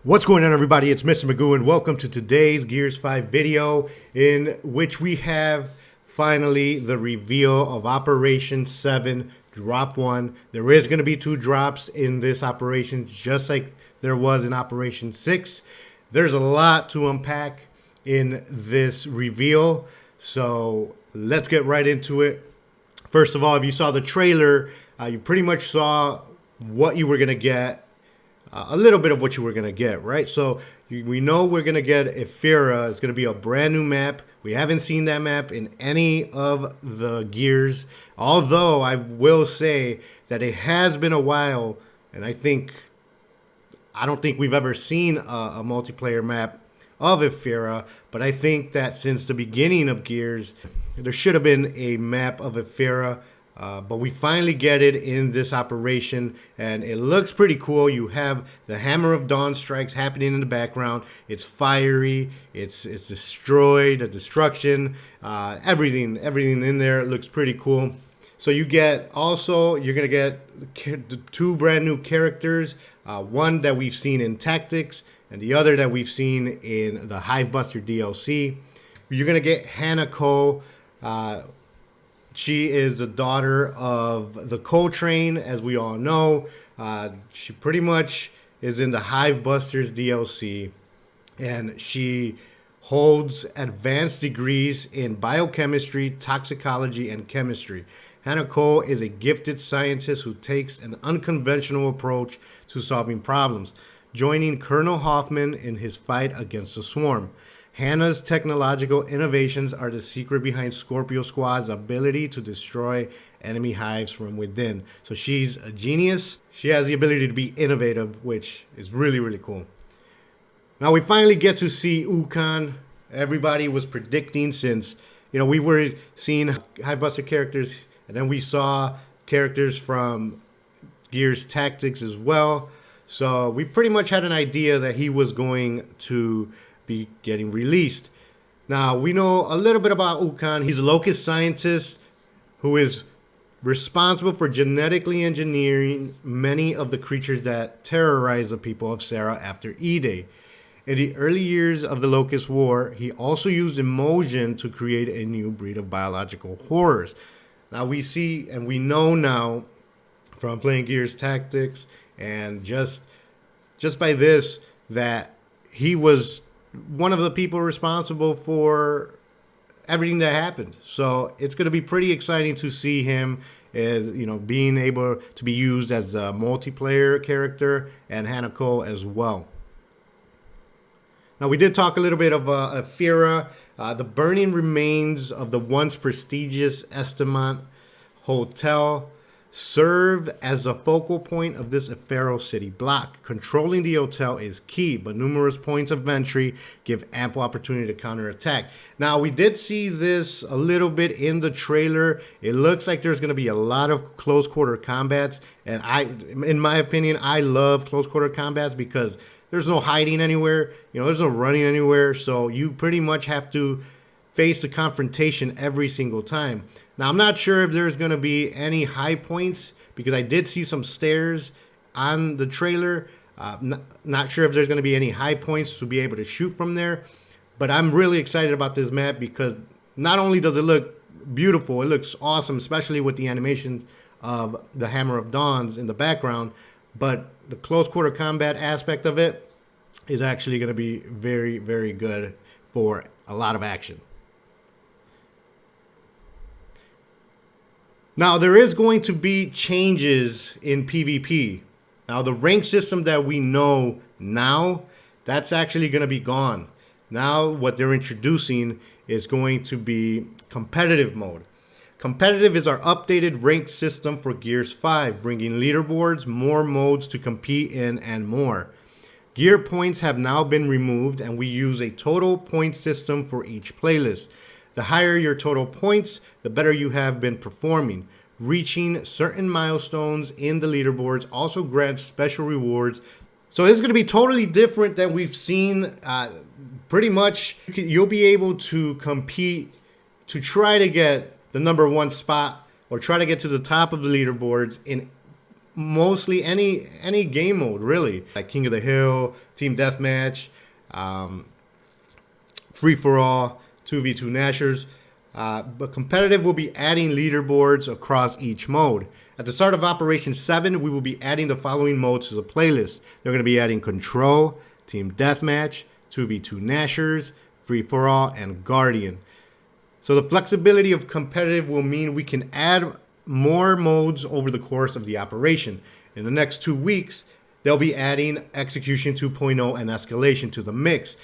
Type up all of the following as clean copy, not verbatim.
What's going on, everybody? It's Mr. Magoo, and welcome to today's Gears 5 video, in which we have finally the reveal of Operation 7 Drop 1. There is going to be 2 drops in this operation, just like there was in Operation 6. There's a lot to unpack in this reveal, so let's get right into it. First of all, if you saw the trailer, you pretty much saw what you were going to get. A little bit of what you were going to get, right? So we know we're going to get Ephyra. It's going to be a brand new map. We haven't seen that map in any of the Gears. Although I will say that it has been a while, and I don't think we've ever seen a multiplayer map of Ephyra. But I think that since the beginning of Gears, there should have been a map of Ephyra. But we finally get it in this operation, and it looks pretty cool. You have the Hammer of Dawn strikes happening in the background. It's fiery. It's destroyed, the destruction, everything in there looks pretty cool. So you're gonna get 2 brand new characters. One that we've seen in Tactics, and the other that we've seen in the Hivebuster DLC. You're gonna get Hanako. She is the daughter of the Coltrane, as we all know. She pretty much is in the Hivebusters DLC, and she holds advanced degrees in biochemistry, toxicology, and chemistry. Hanako is a gifted scientist who takes an unconventional approach to solving problems, joining Colonel Hoffman in his fight against the Swarm. Hannah's technological innovations are the secret behind Scorpio Squad's ability to destroy enemy hives from within. So she's a genius. She has the ability to be innovative, which is really, really cool. Now we finally get to see Ukon. Everybody was predicting, since we were seeing Hivebuster characters, and then we saw characters from Gears Tactics as well. So we pretty much had an idea that he was going to be getting released. Now we know a little bit about Ukon. He's a locust scientist who is responsible for genetically engineering many of the creatures that terrorize the people of Sera after E-Day. In the early years of the Locust War, he also used Emotion to create a new breed of biological horrors. Now we see and we know now from playing Gears Tactics, and just by this, that he was one of the people responsible for everything that happened. So it's going to be pretty exciting to see him as, being able to be used as a multiplayer character, and Hanako as well. Now we did talk a little bit of Ephyra. The burning remains of the once prestigious Estamont Hotel serve as the focal point of this ephemeral city block. Controlling the hotel is key, but numerous points of entry give ample opportunity to counterattack. Now, we did see this a little bit in the trailer. It looks like there's going to be a lot of close quarter combats, and in my opinion, I love close quarter combats because there's no hiding anywhere. There's no running anywhere, so you pretty much have to face the confrontation every single time. Now, I'm not sure if there's going to be any high points, because I did see some stairs on the trailer. Not sure if there's going to be any high points to be able to shoot from there. But I'm really excited about this map, because not only does it look beautiful, it looks awesome, especially with the animation of the Hammer of Dawns in the background. But the close quarter combat aspect of it is actually going to be very, very good for a lot of action. Now, there is going to be changes in PvP. Now, the rank system that we know now, that's actually going to be gone. Now, what they're introducing is going to be competitive mode. Competitive is our updated rank system for Gears 5, bringing leaderboards, more modes to compete in, and more. Gear points have now been removed, and we use a total point system for each playlist. The higher your total points, the better you have been performing. Reaching certain milestones in the leaderboards also grants special rewards. So this is going to be totally different than we've seen. Pretty much, you'll be able to compete to try to get the #1 spot, or try to get to the top of the leaderboards in mostly any game mode really, like King of the Hill, Team Deathmatch, Free for All, 2v2 Nashers. But competitive will be adding leaderboards across each mode. At the start of Operation 7, we will be adding the following modes to the playlist. They're going to be adding Control, Team Deathmatch, 2v2 Nashers, Free for All, and Guardian. So the flexibility of competitive will mean we can add more modes over the course of the operation. In the next 2 weeks, they'll be adding Execution 2.0 and Escalation to the mix.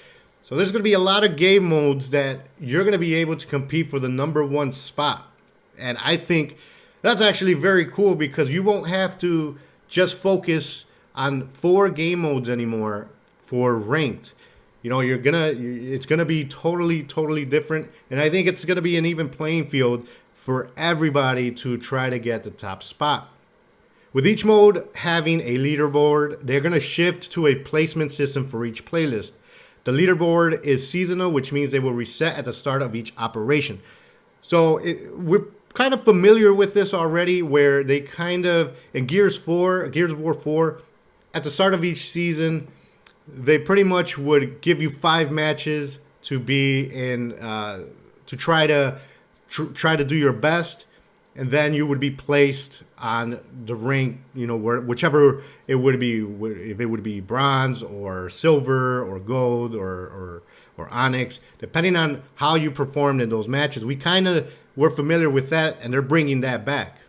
So there's going to be a lot of game modes that you're going to be able to compete for the #1 spot. And I think that's actually very cool because you won't have to just focus on 4 game modes anymore for ranked. You know, it's gonna be totally different. And I think it's gonna be an even playing field for everybody to try to get the top spot. With each mode having a leaderboard, they're going to shift to a placement system for each playlist. The leaderboard is seasonal, which means they will reset at the start of each operation. So we're kind of familiar with this already, where they kind of, in Gears of War 4, at the start of each season, they pretty much would give you 5 matches to be in, to try to do your best, and then you would be placed on the rank, you know, whichever it would be, if it would be bronze or silver or gold or onyx, depending on how you performed in those matches. We kind of were familiar with that, and they're bringing that back.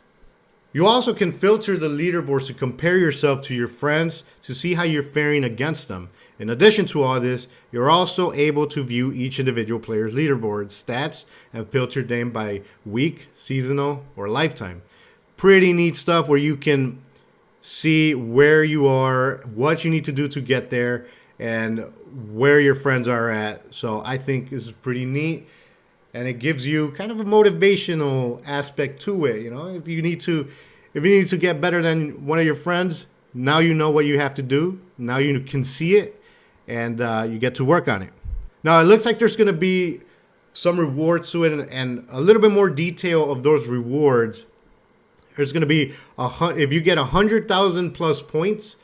You also can filter the leaderboards to compare yourself to your friends to see how you're faring against them. In addition to all this, you're also able to view each individual player's leaderboard stats and filter them by week, seasonal, or lifetime. Pretty neat stuff where you can see where you are, what you need to do to get there, and where your friends are at. So I think this is pretty neat, and it gives you kind of a motivational aspect to it. You know, if you need to get better than one of your friends, now you know what you have to do. Now you can see it, and you get to work on it. Now, it looks like there's going to be some rewards to it, and a little bit more detail of those rewards. There's going to be, if you get 100,000 plus points,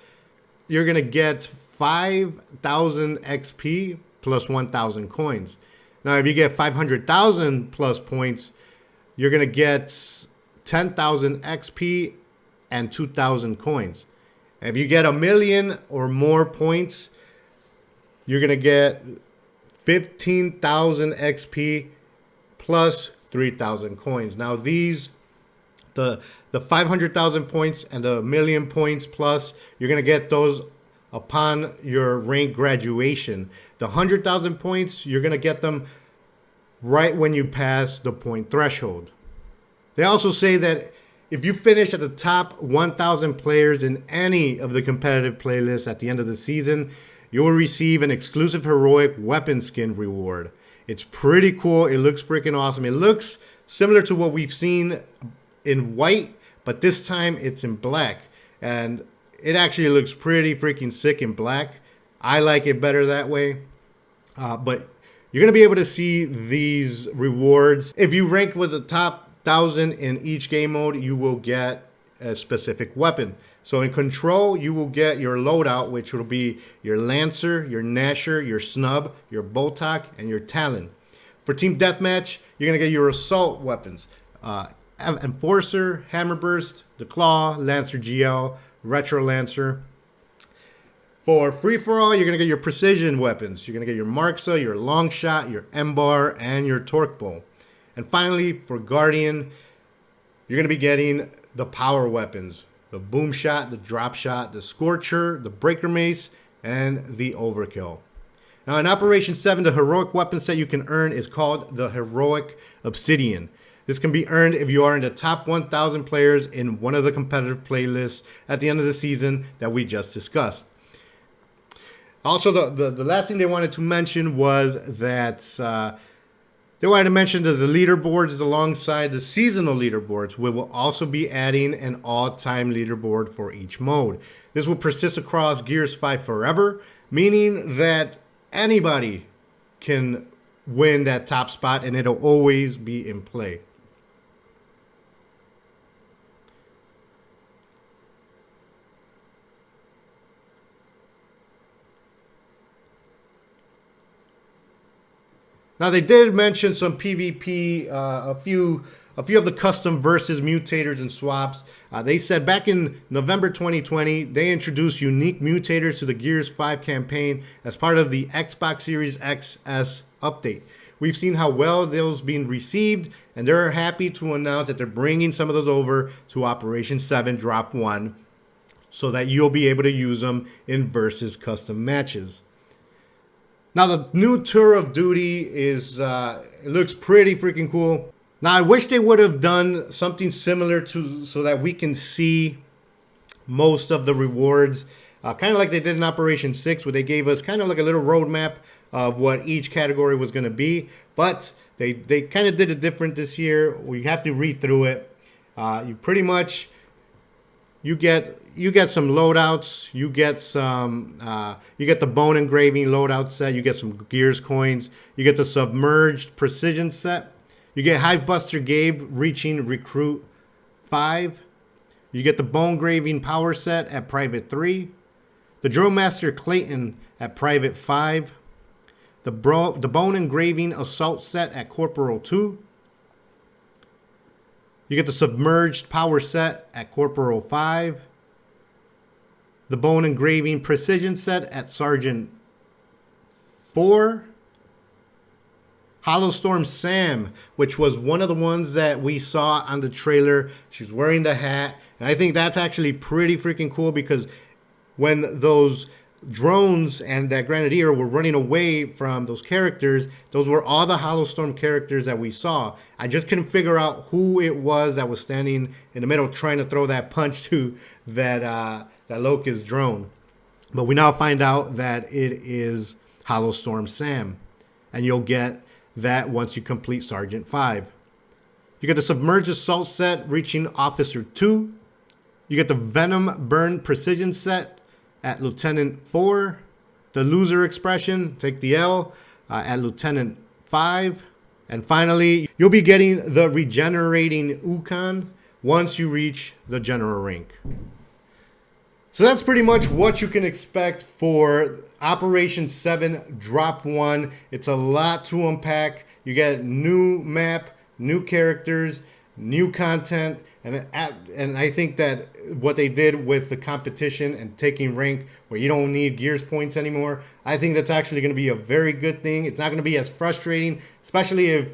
you're going to get 5,000 XP plus 1,000 coins. Now, if you get 500,000 plus points, you're going to get 10,000 XP and 2,000 coins. If you get 1 million or more points, you're going to get 15,000 XP plus 3,000 coins. Now, these, the 500,000 points and the 1 million points plus, you're going to get those upon your rank graduation. The 100,000 points, you're going to get them right when you pass the point threshold. They also say that if you finish at the top 1,000 players in any of the competitive playlists at the end of the season, you will receive an exclusive heroic weapon skin reward. It's pretty cool. It looks freaking awesome. It looks similar to what we've seen in white, but this time it's in black. And it actually looks pretty freaking sick in black. I like it better that way. But you're going to be able to see these rewards. If you rank with the top 1,000 in each game mode, you will get a specific weapon. So in Control, you will get your loadout, which will be your Lancer, your Nasher, your Snub, your Boltok, and your Talon. For Team Deathmatch, you're going to get your assault weapons. Enforcer, Hammerburst, the Claw, Lancer GL, Retro Lancer. For free-for-all, you're going to get your precision weapons. You're going to get your Marksa, your Longshot, your M-Bar, and your Torque Bow. And finally, for Guardian, you're going to be getting the power weapons. The Boom Shot, the Drop Shot, the Scorcher, the Breaker Mace, and the Overkill. Now, in Operation 7, the heroic weapon set you can earn is called the Heroic Obsidian. This can be earned if you are in the top 1,000 players in one of the competitive playlists at the end of the season that we just discussed. Also, the last thing they wanted to mention was that they wanted to mention that the leaderboards is alongside the seasonal leaderboards. We will also be adding an all-time leaderboard for each mode. This will persist across Gears 5 forever, meaning that anybody can win that top spot and it'll always be in play. Now they did mention some PvP, a few of the custom versus mutators and swaps. They said back in November 2020, they introduced unique mutators to the Gears 5 campaign as part of the Xbox Series XS update. We've seen how well those being received, and they're happy to announce that they're bringing some of those over to Operation 7 Drop 1 so that you'll be able to use them in versus custom matches. Now the new Tour of Duty is, it looks pretty freaking cool. Now I wish they would have done something similar to, so that we can see most of the rewards, kind of like they did in Operation 6, where they gave us kind of like a little roadmap of what each category was going to be. But they kind of did it different this year. We have to read through it. You pretty much, you get some loadouts. You get the bone engraving loadout set. You get some Gears coins. You get the submerged precision set. You get Hivebuster Gabe reaching Recruit 5. You get the bone engraving power set at Private 3. The Drill Master Clayton at Private 5. The bone engraving assault set at Corporal 2. You get the submerged power set at Corporal 5. The bone engraving precision set at Sergeant 4. Hollowstorm Sam, which was one of the ones that we saw on the trailer. She's wearing the hat. And I think that's actually pretty freaking cool, because when those drones and that Grenadier were running away from those characters, those were all the Hollowstorm characters that we saw. I just couldn't figure out who it was that was standing in the middle trying to throw that punch to that Locust drone. But we now find out that it is Hollowstorm Sam. And you'll get that once you complete Sergeant 5. You get the Submerged Assault set reaching Officer 2. You get the Venom Burn Precision set at Lieutenant 4. The Loser Expression, take the L, at Lieutenant 5. And finally, you'll be getting the Regenerating Ukon once you reach the General rank. So that's pretty much what you can expect for Operation 7 Drop 1. It's a lot to unpack. You get new map, new characters, new content, and I think that what they did with the competition and taking rank where you don't need Gears points anymore, I think that's actually going to be a very good thing. It's not going to be as frustrating, especially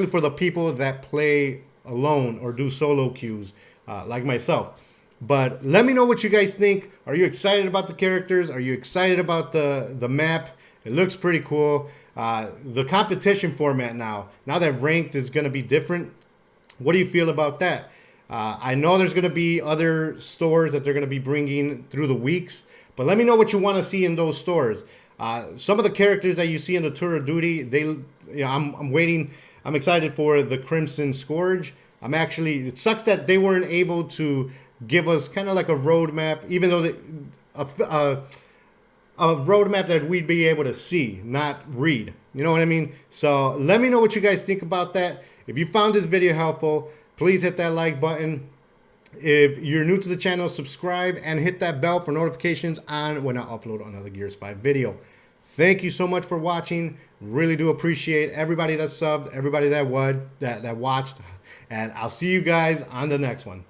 for the people that play alone or do solo queues like myself. But let me know what you guys think. Are you excited about the characters? Are you excited about the map? It looks pretty cool. The competition format now that ranked is going to be different. What do you feel about that? I know there's going to be other stores that they're going to be bringing through the weeks, but let me know what you want to see in those stores. Some of the characters that you see in the Tour of Duty, I'm waiting. I'm excited for the Crimson Scourge. It sucks that they weren't able to give us kind of like a roadmap, even though a roadmap that we'd be able to see, not read. You know what I mean? So let me know what you guys think about that. If you found this video helpful, please hit that like button. If you're new to the channel, subscribe and hit that bell for notifications on when I upload another Gears 5 video. Thank you so much for watching. Really do appreciate everybody that subbed, everybody that watched, and I'll see you guys on the next one.